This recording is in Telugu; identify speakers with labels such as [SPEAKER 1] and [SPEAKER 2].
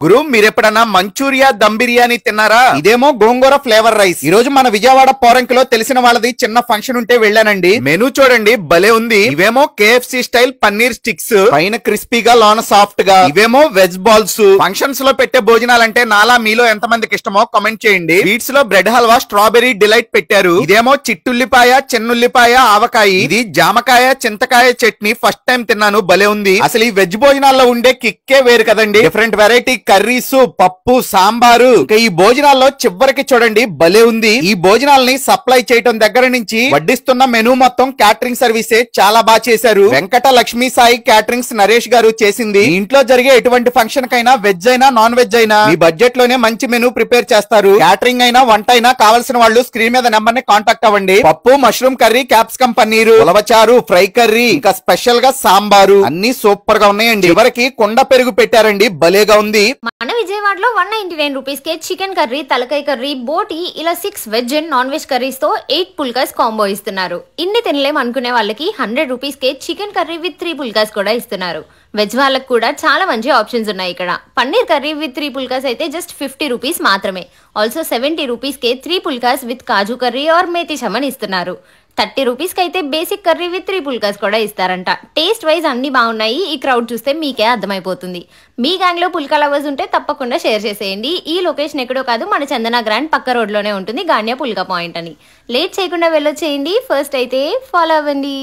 [SPEAKER 1] గురు మీరెప్పుడన్నా మంచూరియా దమ్ బిర్యానీ తిన్నారా? ఇదేమో గోంగూర ఫ్లేవర్ రైస్. ఈ రోజు మన విజయవాడ పోరంకిలో తెలిసిన వాళ్ళది చిన్న ఫంక్షన్ ఉంటే వెళ్ళానండి. మెనూ చూడండి భలే ఉంది. ఇవేమో కేఎఫ్సి స్టైల్ పన్నీర్ స్టిక్స్, పైన క్రిస్పీగా లోన సాఫ్ట్ గా. ఇవేమో వెజ్ బాల్స్. ఫంక్షన్స్ లో పెట్టే భోజనాలంటే నాలా మీలో ఎంత మందికి ఇష్టమో కామెంట్ చేయండి. స్వీట్స్ లో బ్రెడ్ హల్వా, స్ట్రాబెరీ డిలైట్ పెట్టారు. ఇదేమో చిట్టుల్లిపాయ, చిన్నుల్లిపాయ, ఆవకాయ. ఇది జామకాయ చింతకాయ చట్నీ. ఫస్ట్ టైం తిన్నాను, భలే ఉంది. అసలు ఈ వెజ్ భోజనాల్లో ఉండే కిక్కే వేరు కదండి. డిఫరెంట్ వెరైటీ కర్రీస్, పప్పు, సాంబారు. ఇంకా ఈ భోజనాల్లో చివరికి చూడండి భలే ఉంది. ఈ భోజనాలని సప్లై చేయడం దగ్గర నుంచి వడ్డిస్తున్న మెనూ మొత్తం క్యాటరింగ్ సర్వీసే చాలా బాగా చేశారు. వెంకట లక్ష్మీ సాయి క్యాటరింగ్స్ నరేష్ గారు చేసింది. ఇంట్లో జరిగే ఎటువంటి ఫంక్షన్ కైనా వెజ్ అయినా నాన్ వెజ్ అయినా ఈ బడ్జెట్ లోనే మంచి మెనూ ప్రిపేర్ చేస్తారు. క్యాటరింగ్ అయినా వంట అయినా కావాల్సిన వాళ్ళు స్క్రీన్ మీద నెంబర్ ని కాంటాక్ట్ అవ్వండి. పప్పు, మష్రూమ్ కర్రీ, క్యాప్సికమ్ పన్నీరు, ఉలవచారు, ఫ్రై కర్రీ, ఇంకా స్పెషల్ గా సాంబారు అన్ని సూపర్ గా ఉన్నాయండి. చివరికి కుండ పెరుగు పెట్టారండి, భలేగా ఉంది.
[SPEAKER 2] మన విజయవాడలో 199 రూపీస్ కే చికెన్ కర్రీ, తలకాయ కర్రీ, బోటి ఇలా 6 veg and non veg curries తో 8 పుల్కాస్ కాంబో ఇస్తున్నారు. ఇన్ని తినలేం అనుకునే వాళ్ళకి 100 rupees K chicken curry with 3 phulkas కూడా ఇస్తున్నారు. వెజ్ వాళ్ళకి కూడా చాలా మంచి ఆప్షన్స్ ఉన్నాయి ఇక్కడ. పన్నీర్ కర్రీ విత్ 3 పుల్కాస్ అయితే జస్ట్ 50 రూపీస్ మాత్రమే. ఆల్సో 70 రూపీస్ కే 3 phulkas with kaju curry or methi chaman ఇస్తున్నారు. 30 రూపీస్ కి అయితే బేసిక్ కర్రీ విత్ 3 పుల్కాస్ కూడా ఇస్తారంట. టేస్ట్ వైజ్ అన్ని బాగున్నాయి. ఈ క్రౌడ్ చూస్తే మీకే అర్థమైపోతుంది. మీ గ్యాంగ్ లో పుల్కా లవర్స్ ఉంటే తప్పకుండా షేర్ చేసేయండి. ఈ లొకేషన్ ఎక్కడో కాదు, మన చందన గ్రాండ్ పక్క రోడ్ లోనే ఉంటుంది, గాన్యా పుల్కా పాయింట్ అని. లేట్ చేయకుండా వెళ్ళొచ్చేయండి. ఫస్ట్ అయితే ఫాలో అవ్వండి.